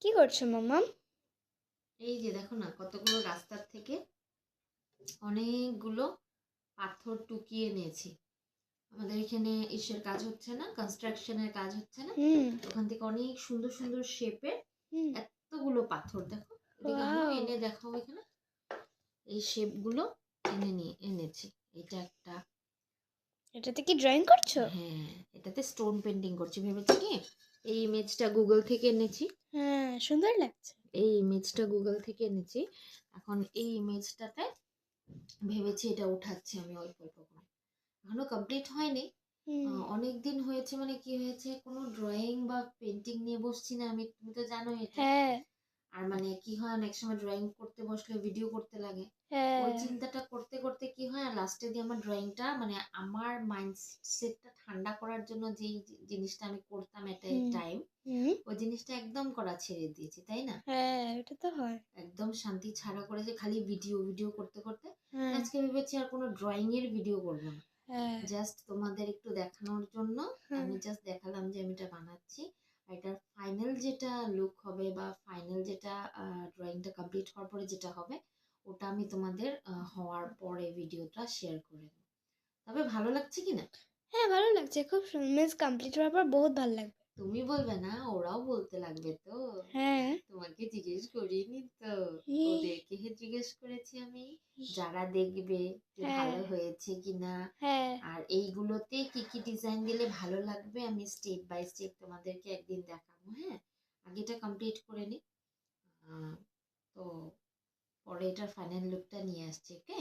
কি করছো মাম্মাম? এই যে দেখো না, কতগুলো রাস্তার থেকে অনেকগুলো পাথর টুকিয়ে নিয়েছি। আমাদের এখানে ইসের কাজ হচ্ছে না, কনস্ট্রাকশনের কাজ হচ্ছে না, হুম। ওখান থেকে অনেক সুন্দর সুন্দর শেপের হুম। এতগুলো পাথর দেখো, এদিকে আনো, ওয়াও, এনে দেখাও এখানে। এই শেপগুলো এনেছি। এটা একটা, এটাতে কি ড্রয়িং করছো? হ্যাঁ, এটাতে স্টোন পেন্টিং করছি। ভেবেছি কি এই ইমেজটা গুগল থেকে এনেছি, হ্যাঁ, সুন্দর লাগছে। এনেছি। এখন এই ইমেজটাতে ভেবেছি এটা উঠাচ্ছি আমি অল্প অল্প করে। এখনো কমপ্লিট হয়নি। হুম। অনেক দিন হয়েছে, মানে কি হয়েছে, কোনো ড্রয়িং বা পেন্টিং নিয়ে বসছি না আমি, তুমি তো জানোই এটা। হ্যাঁ। আর মানে কি হয়, অনেক সময় ড্রয়িং করতে বসলে ভিডিও করতে লাগে। ওই হ্যাঁ। চিন্তাটা করতে করতে কি হয়, আর লাস্টে দিয়ে আমার ড্রয়িংটা, মানে আমার মাইন্ডসেটটা ঠান্ডা করার জন্য যেই জিনিসটা আমি করতাম এট এ হুম। টাইম, হুম। ওই জিনিসটা একদম করা ছেড়ে দিয়েছি, তাই না? হ্যাঁ, এটা তো হয়। একদম শান্তি ছাড়া করেছে, খালি ভিডিও ভিডিও করতে করতে। হ্যাঁ। আজকে ভেবেছি আর কোনো ড্রয়িং এর ভিডিও করবো না, হ্যাঁ। জাস্ট তোমাদের একটু দেখানোর জন্য হ্যাঁ। আমি জাস্ট দেখালাম যে আমি এটা বানাচ্ছি। আর এটার ফাইনাল যেটা লুক হবে, বা ফাইনাল যেটা ড্রয়িংটা কমপ্লিট হওয়ার পরে যেটা হবে, ওটা আমি তোমাদের হওয়ার পরে ভিডিওটা শেয়ার করে দেবো। তবে ভালো লাগছে কি না? হ্যাঁ, ভালো লাগছে, খুব সুন্দর। মিস কমপ্লিট হওয়ার পর বহুত ভালো লাগবে। তুমি বলবে না, ওরাও বলতে লাগবে তো। হ্যাঁ। তোমাকে জিজ্ঞেস করিনি তো, হি। ওদেরকে জিজ্ঞেস করেছি আমি, যারা দেখবে যে হ্যাঁ। ভালো হয়েছে কিনা, হ্যাঁ। আর এইগুলোতে কি কি ডিজাইন দিলে ভালো লাগবে আমি স্টেপ বাই স্টেপ তোমাদেরকে একদিন দেখাবো। হ্যাঁ, আগে এটা কমপ্লিট করে নি, তো পরে এটার ফাইনাল লুকটা নিয়ে আসছি। ওকে।